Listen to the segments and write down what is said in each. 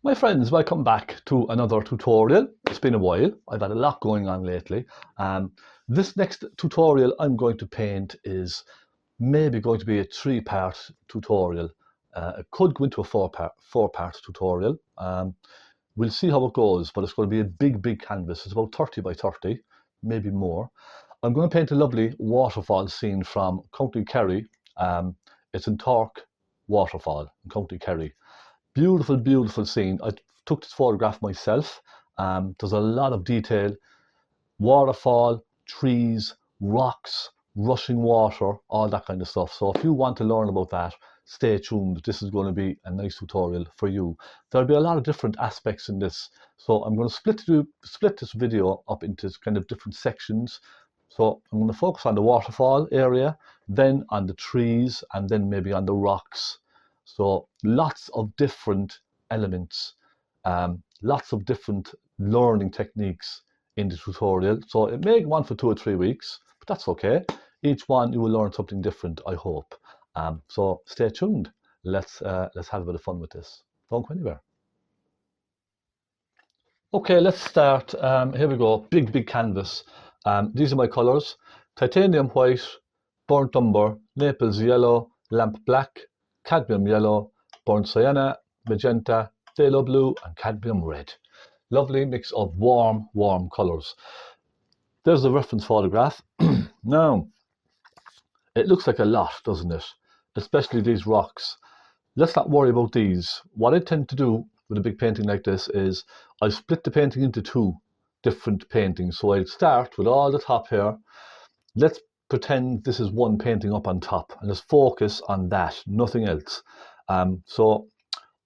My friends, welcome back to another tutorial. It's been a while. I've had a lot going on lately. This next tutorial I'm going to paint is maybe going to be a three-part tutorial. It could go into a four-part tutorial. We'll see how it goes, but it's going to be a big canvas. It's about 30 by 30, maybe more. I'm going to paint a lovely waterfall scene from County Kerry. It's in Tork Waterfall in County Kerry. Beautiful scene. I took this photograph myself. There's a lot of detail. Waterfall, trees, rocks, rushing water, all that kind of stuff. So if you want to learn about that, stay tuned. This is going to be a nice tutorial for you. There'll be a lot of different aspects in this. So I'm going to split this video up into kind of different sections. So I'm going to focus on the waterfall area, then on the trees, and then maybe on the rocks. So lots of different elements, lots of different learning techniques in the tutorial. So it may go on for 2 or 3 weeks, but that's okay. Each one you will learn something different, I hope. So stay tuned. Let's have a bit of fun with this. Don't go anywhere. Okay, let's start. Here we go. Big canvas. These are my colours: titanium white, burnt umber, naples yellow, lamp black, cadmium yellow, burnt sienna, magenta, phaylo blue, and cadmium red. Lovely mix of warm colours. There's the reference photograph. Now, it looks like a lot, doesn't it? Especially these rocks. Let's not worry about these. What I tend to do with a big painting like this is I split the painting into 2 different paintings. So I'll start with all the top here. Let's pretend this is one painting up on top and let's focus on that, nothing else. So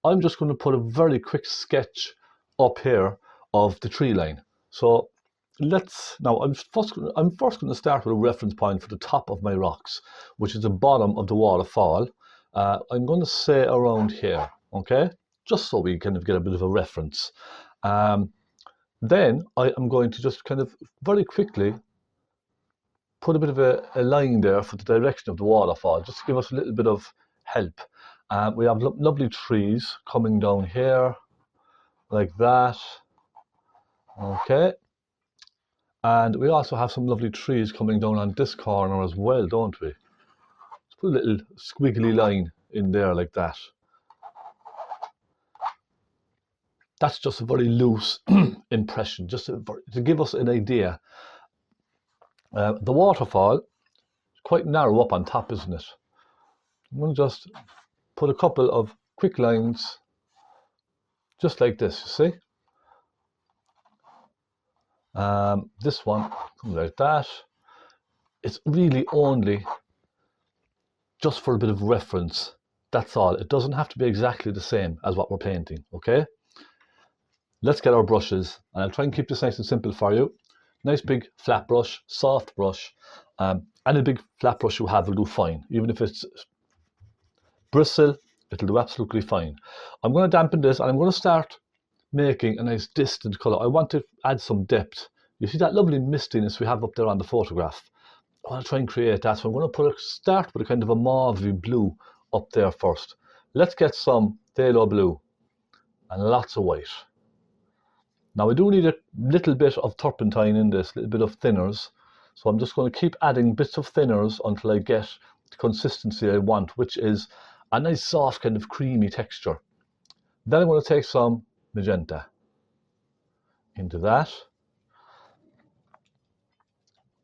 I'm just going to put a very quick sketch up here of the tree line. So I'm first going to start with a reference point for the top of my rocks, which is the bottom of the waterfall. I'm going to say around here, okay? Just so we kind of get a bit of a reference. Then I am going to just kind of very quickly put a bit of a line there for the direction of the waterfall, just to give us a little bit of help. We have lovely trees coming down here, like that. Okay. And we also have some lovely trees coming down on this corner as well, don't we? Let's put a little squiggly line in there like that. That's just a very loose impression, just to give us an idea. The waterfall is quite narrow up on top, isn't it? I'm going to just put a couple of quick lines, just like this, you see? This one comes like that. It's really only just for a bit of reference. That's all. It doesn't have to be exactly the same as what we're painting, okay? Let's get our brushes, and I'll try and keep this nice and simple for you. Nice big flat brush, soft brush. Any big flat brush you have will do fine. Even if it's bristle, it'll do absolutely fine. I'm going to dampen this, and I'm going to start making a nice distant colour. I want to add some depth. You see that lovely mistiness we have up there on the photograph? I want to try and create that. So I'm going to start with a kind of a mauve blue up there first. Let's get some phthalo blue and lots of white. Now we do need a little bit of turpentine in this, a little bit of thinners. So I'm just going to keep adding bits of thinners until I get the consistency I want, which is a nice soft kind of creamy texture. Then I'm going to take some magenta into that.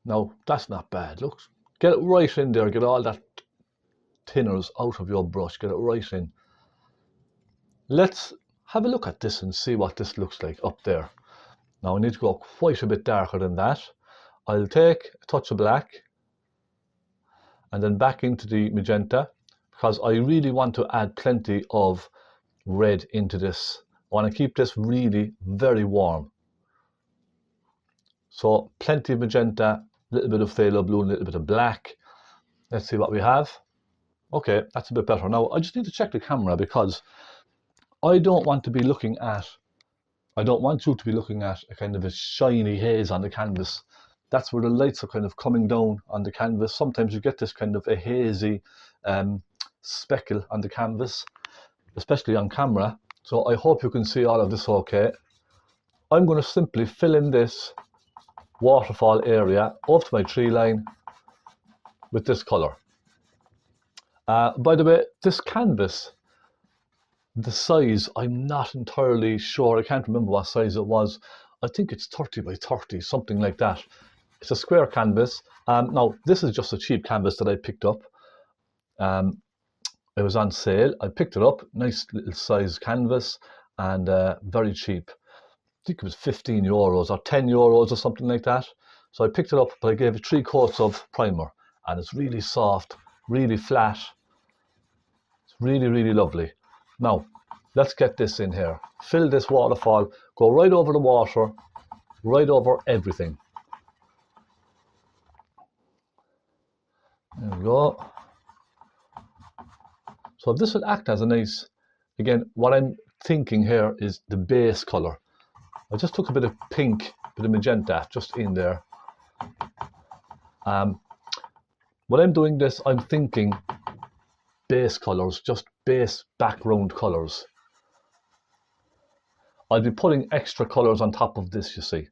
Now that's not bad. Look, get it right in there. Get all that thinners out of your brush. Get it right in. Let's have a look at this and see what this looks like up there. Now I need to go quite a bit darker than that. I'll take a touch of black and then back into the magenta, because I really want to add plenty of red into this. I want to keep this really very warm. So plenty of magenta, a little bit of phthalo blue, and a little bit of black. Let's see what we have. Okay, that's a bit better. Now I just need to check the camera, because I don't want you to be looking at a kind of a shiny haze on the canvas. That's where the lights are kind of coming down on the canvas. Sometimes you get this kind of a hazy speckle on the canvas, especially on camera. So I hope you can see all of this okay. I'm going to simply fill in this waterfall area up to my tree line with this colour. By the way, this canvas, the size, I'm not entirely sure. I can't remember what size it was. I think it's 30 by 30, something like that. It's a square canvas. Now, this is just a cheap canvas that I picked up. It was on sale. I picked it up, nice little size canvas, and very cheap. I think it was 15 euros or 10 euros or something like that. So I picked it up, but I gave it 3 coats of primer, and it's really soft, really flat. It's really, really lovely. Now, let's get this in here. Fill this waterfall, go right over the water, right over everything. There we go. So this will act as a nice, again, what I'm thinking here is the base colour. I just took a bit of pink, a bit of magenta just in there. When I'm doing this, I'm thinking base colours, just base background colours. I'll be putting extra colours on top of this, you see.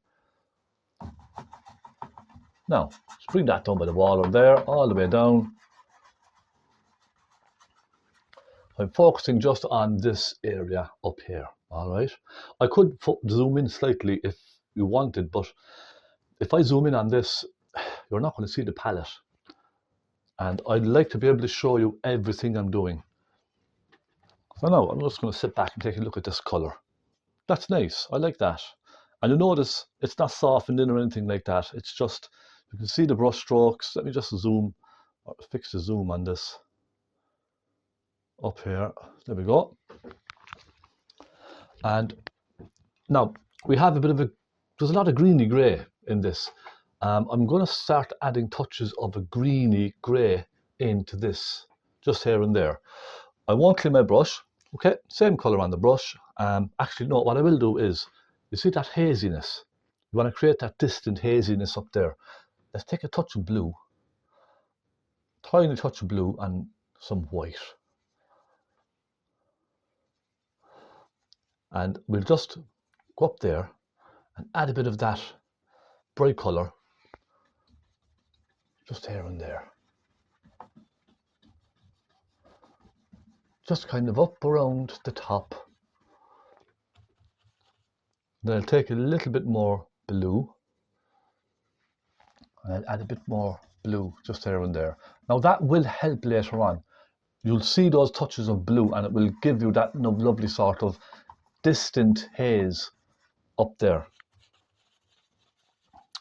Now, let's bring that down by the water there, all the way down. I'm focusing just on this area up here, all right? I could zoom in slightly if you wanted, but if I zoom in on this, you're not going to see the palette. And I'd like to be able to show you everything I'm doing. So now I'm just going to sit back and take a look at this colour. That's nice, I like that. And you notice it's not softened in or anything like that. It's just, you can see the brush strokes. Let me just zoom, or fix the zoom on this. Up here, there we go. And now we have a bit of there's a lot of greeny grey in this. I'm going to start adding touches of a greeny grey into this, just here and there. I won't clean my brush, okay, same colour on the brush. Actually, no, what I will do is, you see that haziness? You want to create that distant haziness up there. Let's take a touch of blue, tiny touch of blue and some white. And we'll just go up there and add a bit of that bright colour just here and there. Just kind of up around the top. Then I'll take a little bit more blue and I'll add a bit more blue just here and there. Now that will help later on. You'll see those touches of blue and it will give you that lovely sort of distant haze up there.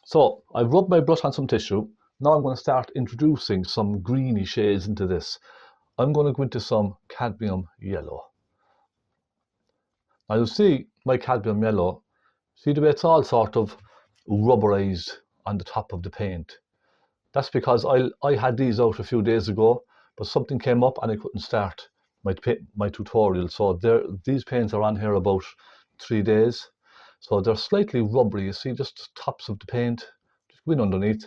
So I've rubbed my brush on some tissue. Now I'm going to start introducing some greeny shades into this. I'm going to go into some cadmium yellow. Now you'll see my cadmium yellow, see the way it's all sort of rubberized on the top of the paint. That's because I had these out a few days ago, but something came up and I couldn't start my tutorial. So these paints are on here about 3 days. So they're slightly rubbery. You see just the tops of the paint. Just go in underneath,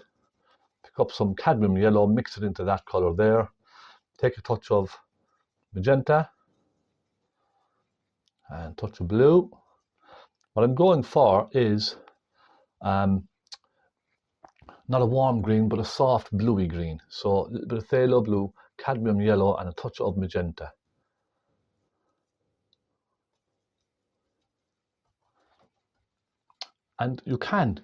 pick up some cadmium yellow, mix it into that colour there. Take a touch of magenta and a touch of blue. What I'm going for is not a warm green, but a soft bluey green. So a little bit of phaylo blue, cadmium yellow, and a touch of magenta. And you can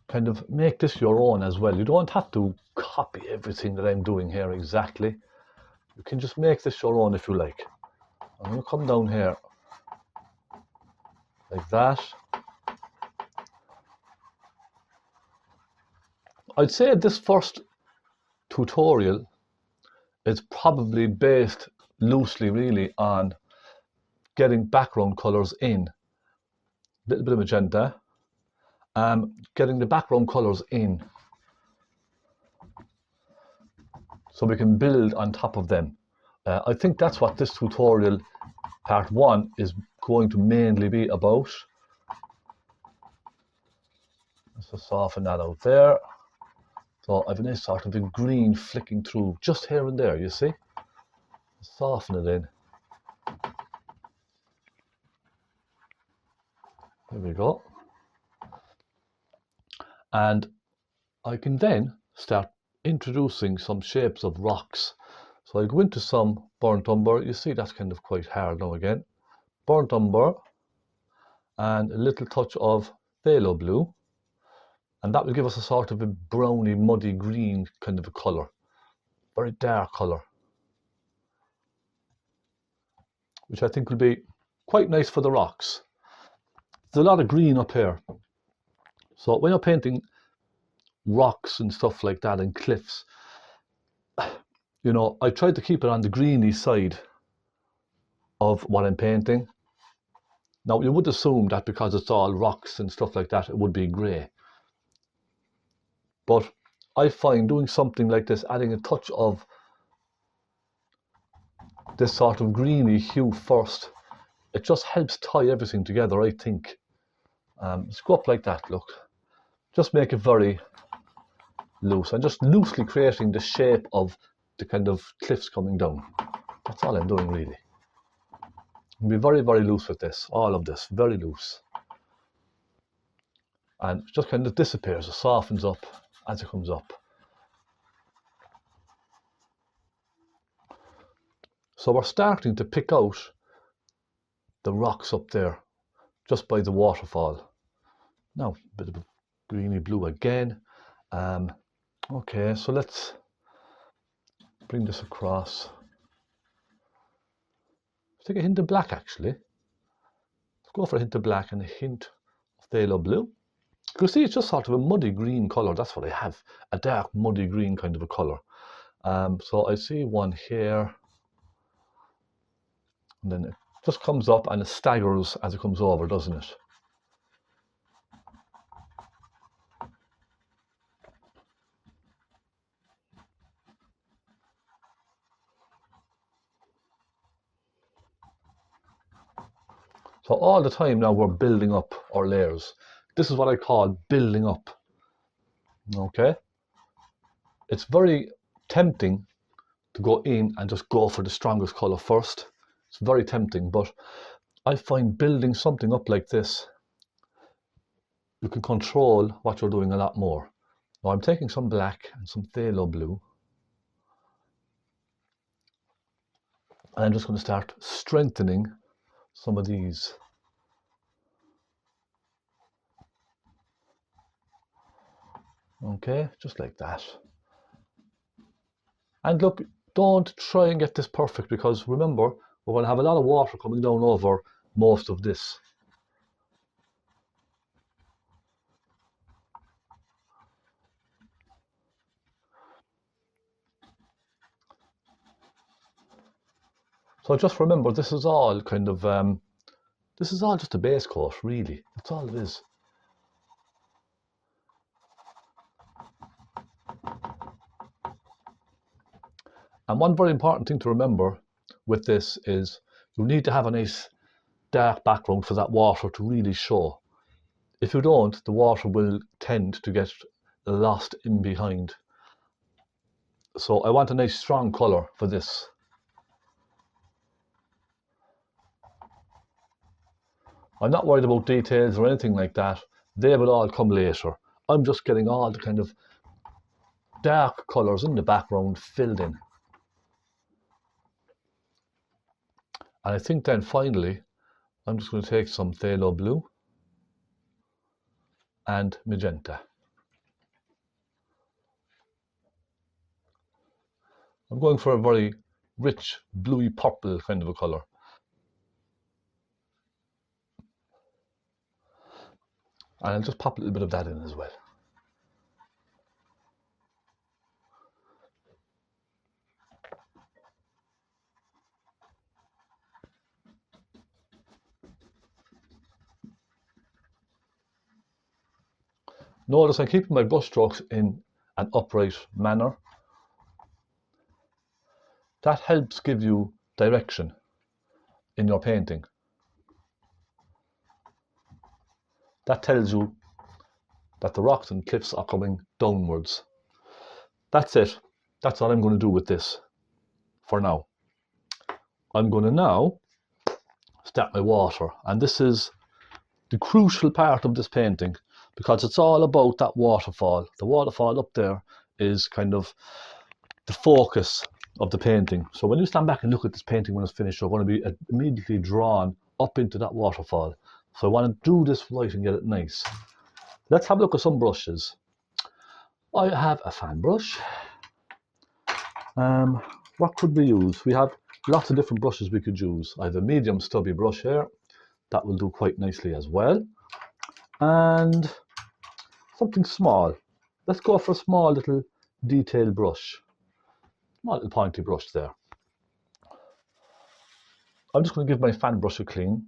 kind of make this your own as well. You don't have to copy everything that I'm doing here exactly. You can just make this your own if you like. I'm going to come down here like that. I'd say this first tutorial is probably based loosely really on getting background colours in. A little bit of magenta. Getting the background colours in so we can build on top of them. I think that's what this tutorial part 1 is going to mainly be about. Let's just soften that out there. So I've a nice sort of a green flicking through just here and there, you see? Soften it in. There we go. And I can then start introducing some shapes of rocks. So I go into some burnt umber. You see that's kind of quite hard now again. Burnt umber and a little touch of phaylo blue. And that will give us a sort of a browny, muddy green kind of a colour. Very dark colour. Which I think will be quite nice for the rocks. There's a lot of green up here. So when you're painting rocks and stuff like that and cliffs, you know, I tried to keep it on the greeny side of what I'm painting. Now you would assume that because it's all rocks and stuff like that, it would be grey. But I find doing something like this, adding a touch of this sort of greeny hue first, it just helps tie everything together, I think. Let's go up like that, look. Just make it very loose. I'm just loosely creating the shape of the kind of cliffs coming down. That's all I'm doing really. I'll be very, very loose with this, all of this, very loose. And it just kind of disappears, it softens up as it comes up. So we're starting to pick out the rocks up there, just by the waterfall. Now, a bit of greeny blue again. Okay, so let's bring this across. Let's take a hint of black actually. Let's go for a hint of black and a hint of phaylo blue. You can see it's just sort of a muddy green colour. That's what I have, a dark muddy green kind of a colour. So I see one here, and then it just comes up and it staggers as it comes over, doesn't it? So all the time now we're building up our layers. This is what I call building up. Okay? It's very tempting to go in and just go for the strongest colour first. It's very tempting, but I find building something up like this, you can control what you're doing a lot more. Now I'm taking some black and some phaylo blue, and I'm just going to start strengthening some of these. Okay, just like that. And look, don't try and get this perfect, because remember, we're going to have a lot of water coming down over most of this. So just remember, this is all kind of, this is all just a base coat, really. That's all it is. And one very important thing to remember with this is you need to have a nice dark background for that water to really show. If you don't, the water will tend to get lost in behind. So I want a nice strong colour for this. I'm not worried about details or anything like that. They will all come later. I'm just getting all the kind of dark colours in the background filled in. And I think then finally, I'm just going to take some phaylo blue and magenta. I'm going for a very rich bluey purple kind of a colour. And I'll just pop a little bit of that in as well. Notice I'm keeping my brush strokes in an upright manner. That helps give you direction in your painting. That tells you that the rocks and cliffs are coming downwards. That's it. That's all I'm going to do with this for now. I'm going to now start my water, and this is the crucial part of this painting, because it's all about that waterfall. The waterfall up there is kind of the focus of the painting. So when you stand back and look at this painting when it's finished, you're going to be immediately drawn up into that waterfall. So I want to do this right and get it nice. Let's have a look at some brushes. I have a fan brush. What could we use? We have lots of different brushes we could use. I have a medium stubby brush here. That will do quite nicely as well. And something small. Let's go for a small little detailed brush. Small little pointy brush there. I'm just going to give my fan brush a clean.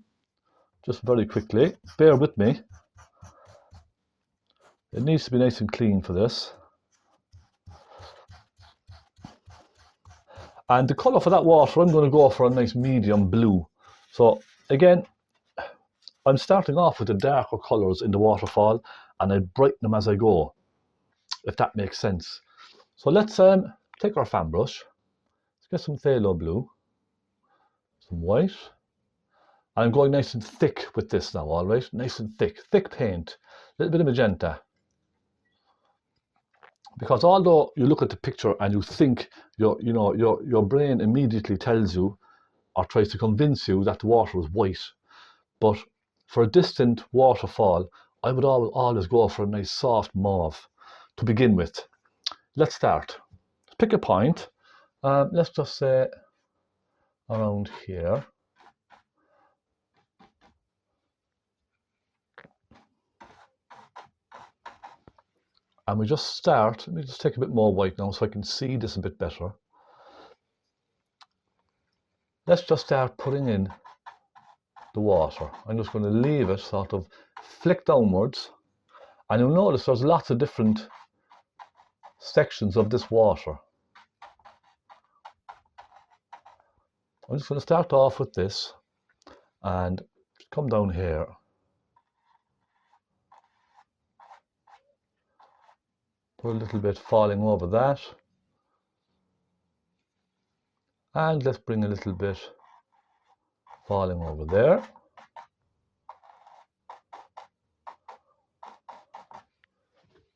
Just very quickly. Bear with me. It needs to be nice and clean for this. And the colour for that water, I'm going to go for a nice medium blue. So again, I'm starting off with the darker colours in the waterfall and I brighten them as I go, if that makes sense. So let's take our fan brush. Let's get some phaylo blue, some white. And I'm going nice and thick with this now, all right? Nice and thick paint, a little bit of magenta. Because although you look at the picture and you think your brain immediately tells you or tries to convince you that the water is white, but for a distant waterfall, I would always go for a nice soft mauve to begin with. Let's start. Pick a point. Let's just say around here. And we just start. Let me just take a bit more white now so I can see this a bit better. Let's just start putting in the water. I'm just going to leave it sort of flick downwards. And you'll notice there's lots of different sections of this water. I'm just going to start off with this and come down here. Put a little bit falling over that. And let's bring a little bit falling over there.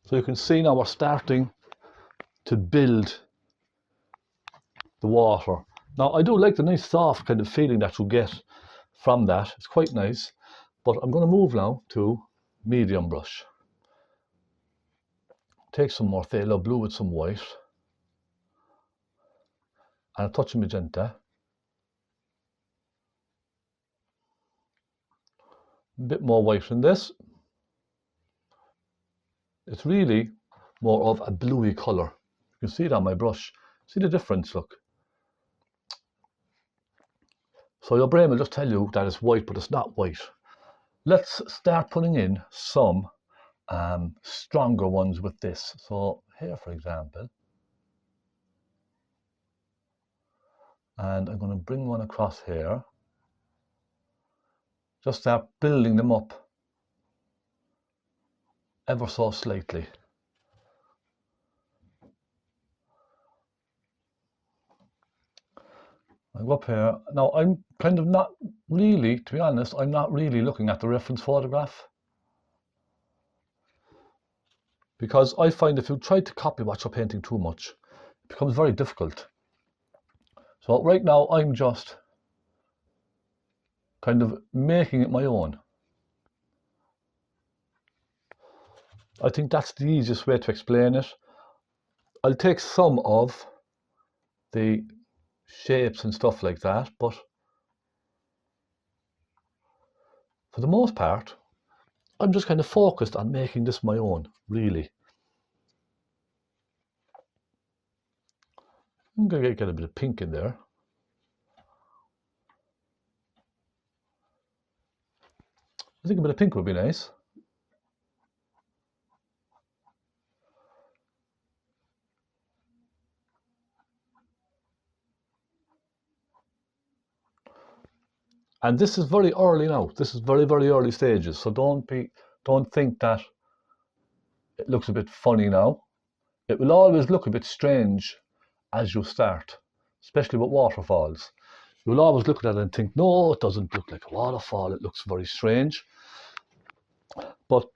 So you can see now we're starting to build the water. Now I do like the nice soft kind of feeling that you get from that. It's quite nice. But I'm going to move now to medium brush. Take some more phaylo blue with some white. And a touch of magenta. A bit more white in this. It's really more of a bluey colour. You can see it on my brush. See the difference, look. So your brain will just tell you that it's white, but it's not white. Let's start putting in some stronger ones with this. So here, for example. And I'm going to bring one across here. Just start building them up ever so slightly. I go up here. Now I'm kind of not really, to be honest, I'm not really looking at the reference photograph. Because I find if you try to copy what you're painting too much, it becomes very difficult. So right now I'm just kind of making it my own. I think that's the easiest way to explain it. I'll take some of the shapes and stuff like that, but for the most part, I'm just kind of focused on making this my own, really. I'm going to get a bit of pink in there. I think a bit of pink would be nice. And this is very early now. This is very, very early stages. So don't think that it looks a bit funny now. It will always look a bit strange as you start, especially with waterfalls. You'll always look at it and think, no, it doesn't look like a waterfall. It looks very strange. But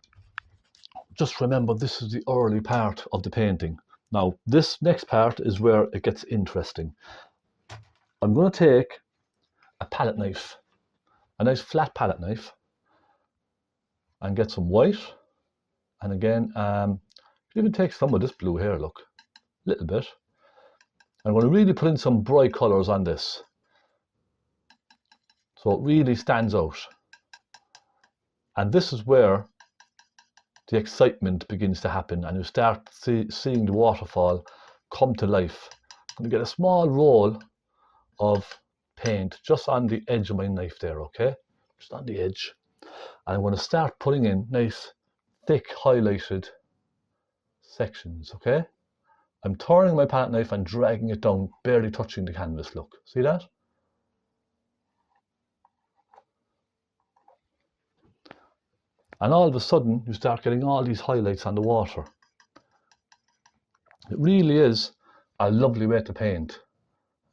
just remember, this is the early part of the painting. Now, this next part is where it gets interesting. I'm going to take a palette knife, a nice flat palette knife, and get some white. And again, even take some of this blue here, look, a little bit. I'm going to really put in some bright colours on this, so it really stands out. And this is where the excitement begins to happen, and you start seeing the waterfall come to life. I'm going to get a small roll of paint just on the edge of my knife there, okay? Just on the edge. And I'm going to start putting in nice, thick, highlighted sections, okay? I'm turning my palette knife and dragging it down, barely touching the canvas, look. See that? And all of a sudden, you start getting all these highlights on the water. It really is a lovely way to paint.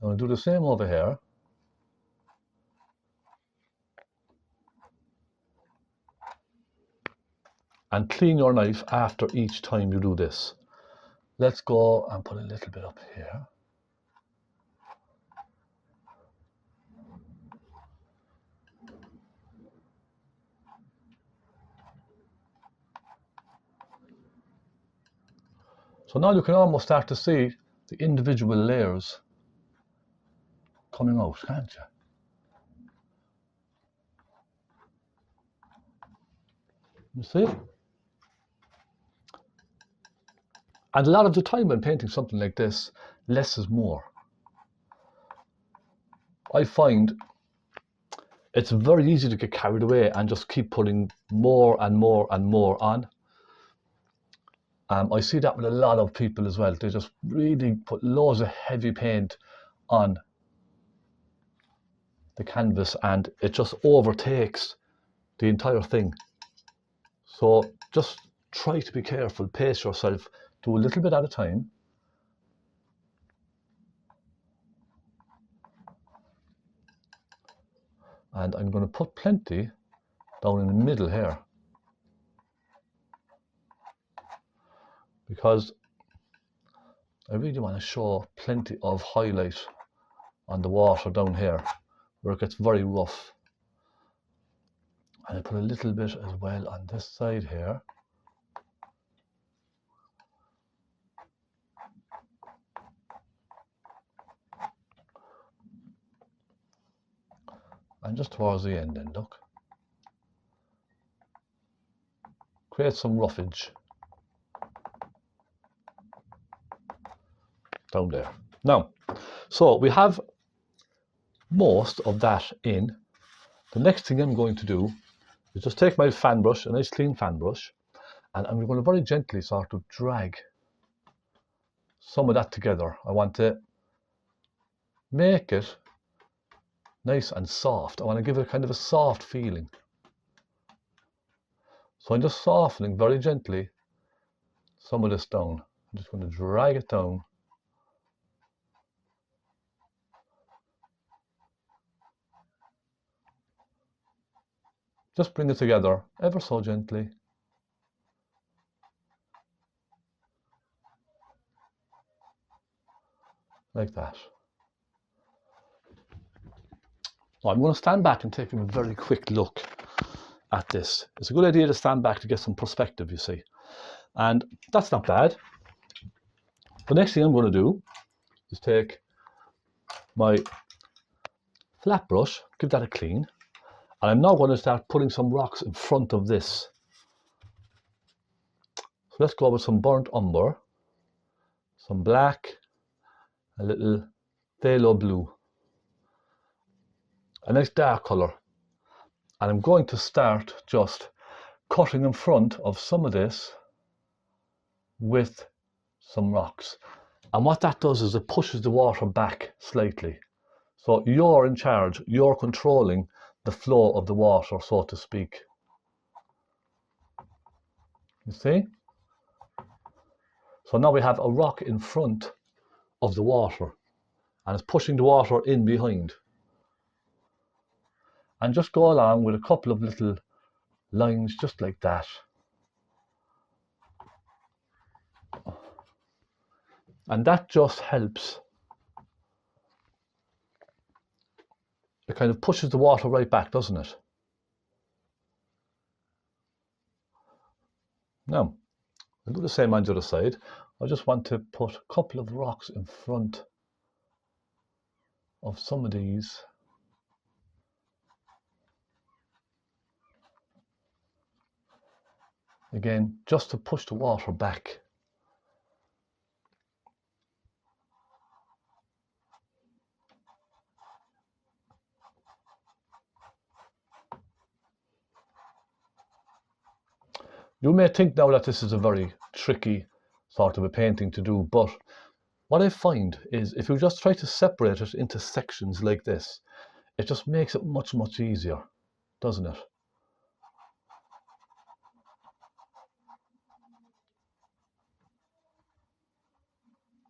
I'm going to do the same over here. And clean your knife after each time you do this. Let's go and put a little bit up here. So now you can almost start to see the individual layers coming out, can't you? You see? And a lot of the time when painting something like this, less is more. I find it's very easy to get carried away and just keep putting more and more and more on. I see that with a lot of people as well. They just really put loads of heavy paint on the canvas and it just overtakes the entire thing. So just try to be careful, pace yourself, do a little bit at a time. And I'm going to put plenty down in the middle here, because I really want to show plenty of highlight on the water down here where it gets very rough. And I put a little bit as well on this side here. And just towards the end then, look. Create some roughage down there. Now, so we have most of that in. The next thing I'm going to do is just take my fan brush, a nice clean fan brush, and I'm going to very gently sort of drag some of that together. I want to make it nice and soft. I want to give it kind of a soft feeling. So I'm just softening very gently some of this down. I'm just going to drag it down. Just bring it together ever so gently. Like that. Now I'm going to stand back and take a very quick look at this. It's a good idea to stand back to get some perspective, you see. And that's not bad. The next thing I'm going to do is take my flat brush, give that a clean, and I'm now going to start putting some rocks in front of this. So let's go with some burnt umber, some black, a little phaylo blue, a nice dark colour. And I'm going to start just cutting in front of some of this with some rocks. And what that does is it pushes the water back slightly. So you're in charge, you're controlling the flow of the water, so to speak. You see? So now we have a rock in front of the water and it's pushing the water in behind. And just go along with a couple of little lines just like that. And that just helps. It kind of pushes the water right back, doesn't it? Now, I'll do the same on the other side. I just want to put a couple of rocks in front of some of these. Again, just to push the water back. You may think now that this is a very tricky sort of a painting to do, but what I find is if you just try to separate it into sections like this, it just makes it much, much easier, doesn't it?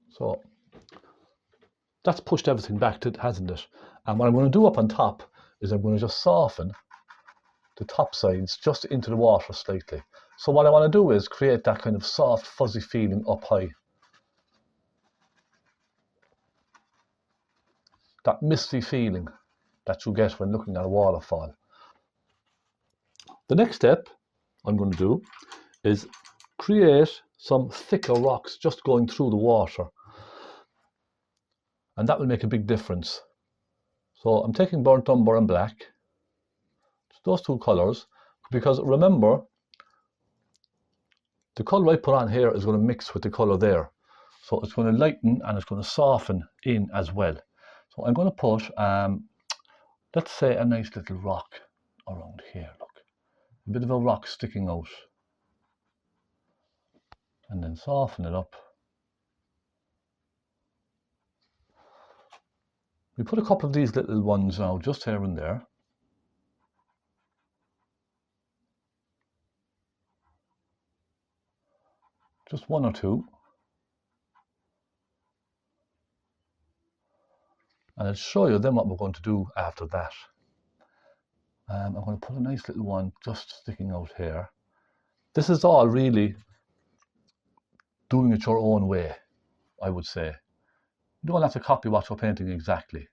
So that's pushed everything back, hasn't it? And what I'm going to do up on top is I'm going to just soften the top sides just into the water slightly. So what I want to do is create that kind of soft, fuzzy feeling up high. That misty feeling that you get when looking at a waterfall. The next step I'm going to do is create some thicker rocks just going through the water. And that will make a big difference. So I'm taking burnt umber and black, those two colours, because remember, the colour I put on here is going to mix with the colour there. So it's going to lighten and it's going to soften in as well. So I'm going to put, let's say, a nice little rock around here. Look, a bit of a rock sticking out. And then soften it up. We put a couple of these little ones now, just here and there. Just one or two. And I'll show you then what we're going to do after that. I'm going to put a nice little one just sticking out here. This is all really doing it your own way, I would say. You don't have to copy what you're painting exactly.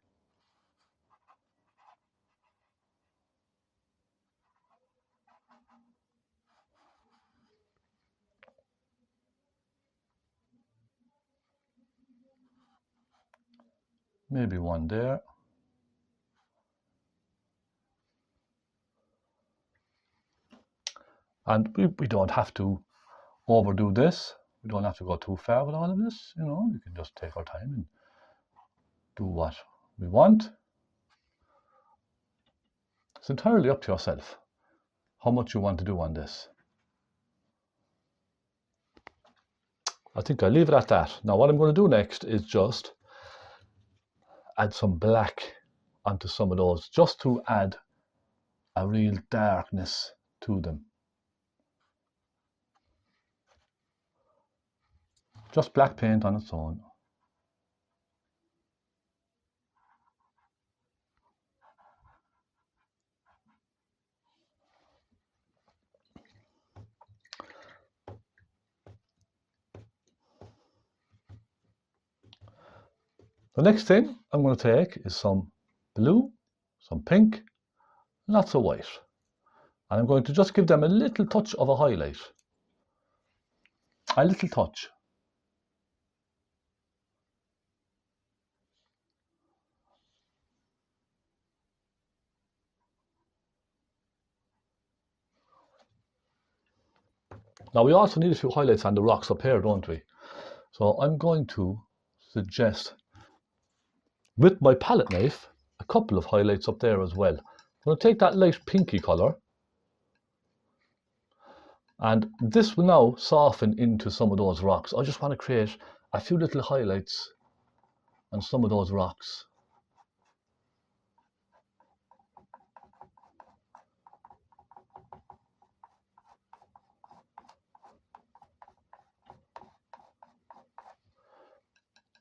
Maybe one there. And we don't have to overdo this. We don't have to go too far with all of this. You know, we can just take our time and do what we want. It's entirely up to yourself how much you want to do on this. I think I'll leave it at that. Now what I'm going to do next is just add some black onto some of those, just to add a real darkness to them. Just black paint on its own. The next thing I'm going to take is some blue, some pink, lots of white. And I'm going to just give them a little touch of a highlight. A little touch. Now we also need a few highlights on the rocks up here, don't we? So I'm going to suggest, with my palette knife, a couple of highlights up there as well. I'm going to take that light pinky colour, and this will now soften into some of those rocks. I just want to create a few little highlights on some of those rocks.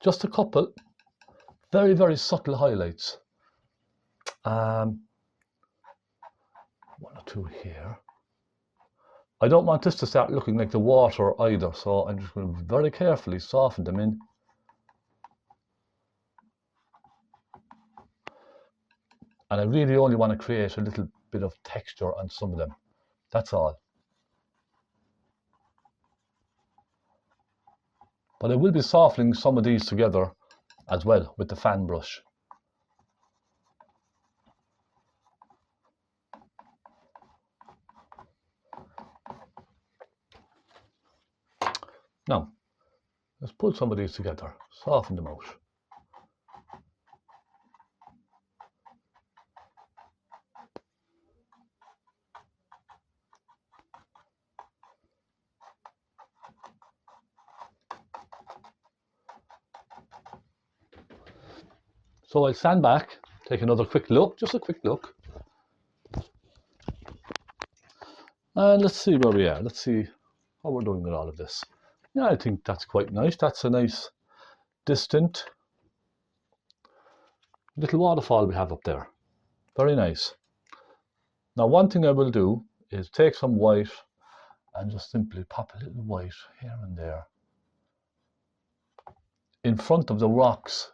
Just a couple, very, very subtle highlights. One or two here. I don't want this to start looking like the water either, so I'm just going to very carefully soften them in. And I really only want to create a little bit of texture on some of them. That's all. But I will be softening some of these together as well with the fan brush. Now, let's pull some of these together, soften them out. So I'll stand back, take another quick look, just a quick look. And let's see where we are. Let's see how we're doing with all of this. Yeah, I think that's quite nice. That's a nice distant little waterfall we have up there. Very nice. Now, one thing I will do is take some white and just simply pop a little white here and there in front of the rocks.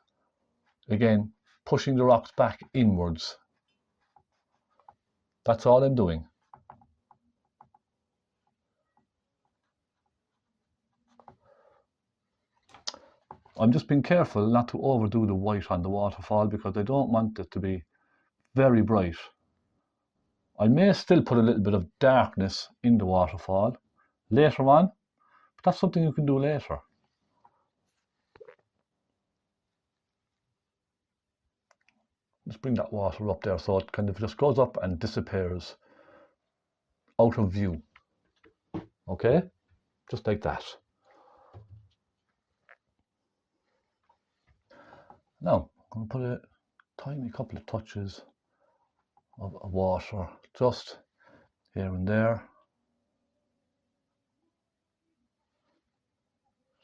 Again, pushing the rocks back inwards. That's all I'm doing. I'm just being careful not to overdo the white on the waterfall because I don't want it to be very bright. I may still put a little bit of darkness in the waterfall later on, but that's something you can do later. Just bring that water up there so it kind of just goes up and disappears out of view. Okay, just like that. Now I'm going to put a tiny couple of touches of water just here and there,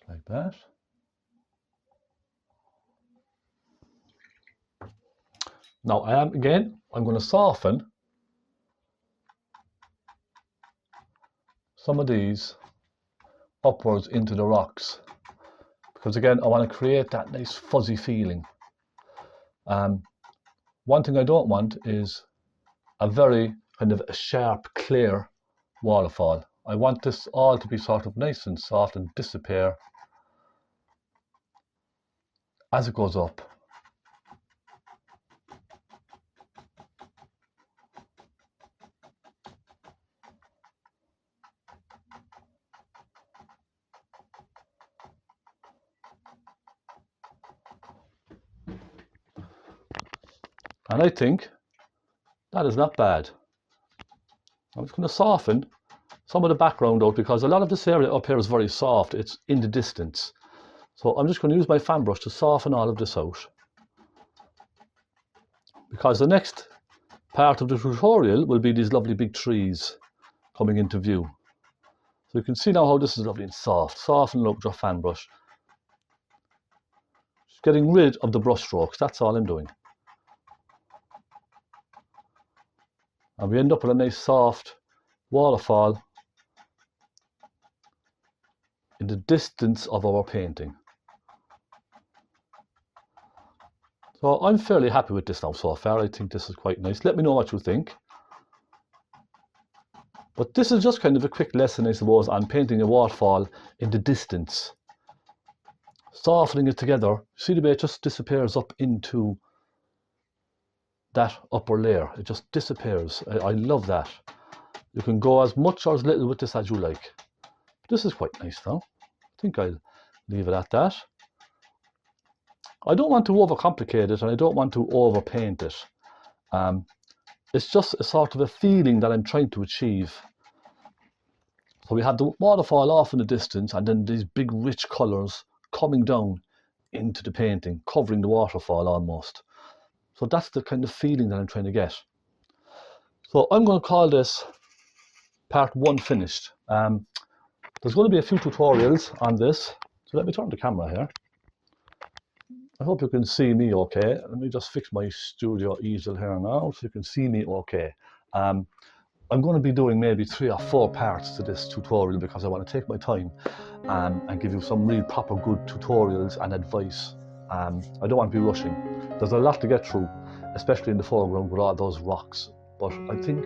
like that. Now I'm going to soften some of these upwards into the rocks because again I want to create that nice fuzzy feeling. One thing I don't want is a very kind of a sharp, clear waterfall. I want this all to be sort of nice and soft and disappear as it goes up. And I think that is not bad. I'm just going to soften some of the background out because a lot of this area up here is very soft. It's in the distance. So I'm just going to use my fan brush to soften all of this out. Because the next part of the tutorial will be these lovely big trees coming into view. So you can see now how this is lovely and soft. Soften it up with your fan brush. Just getting rid of the brush strokes. That's all I'm doing. And we end up with a nice soft waterfall in the distance of our painting. So I'm fairly happy with this now so far. I think this is quite nice. Let me know what you think. But this is just kind of a quick lesson, I suppose, on painting a waterfall in the distance. Softening it together. See the way it just disappears up into that upper layer. It just disappears. I love that. You can go as much or as little with this as you like. This is quite nice now. I think I'll leave it at that. I don't want to overcomplicate it and I don't want to overpaint it. It's just a sort of a feeling that I'm trying to achieve. So we have the waterfall off in the distance and then these big rich colours coming down into the painting, covering the waterfall almost. So that's the kind of feeling that I'm trying to get. So I'm going to call this part 1 finished. There's going to be a few tutorials on this. So let me turn the camera here. I hope you can see me okay. Let me just fix my studio easel here now so you can see me okay. I'm going to be doing maybe 3 or 4 parts to this tutorial because I want to take my time and give you some real proper good tutorials and advice. I don't want to be rushing. There's a lot to get through, especially in the foreground with all those rocks. But I think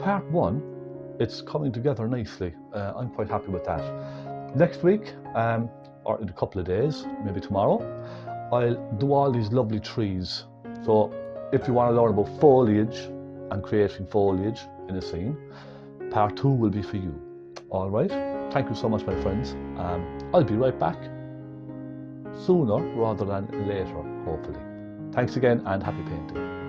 part 1, it's coming together nicely. I'm quite happy with that. Next week, or in a couple of days, maybe tomorrow, I'll do all these lovely trees. So if you want to learn about foliage and creating foliage in a scene, part 2 will be for you. All right. Thank you so much, my friends. I'll be right back sooner rather than later, hopefully. Thanks again and happy painting.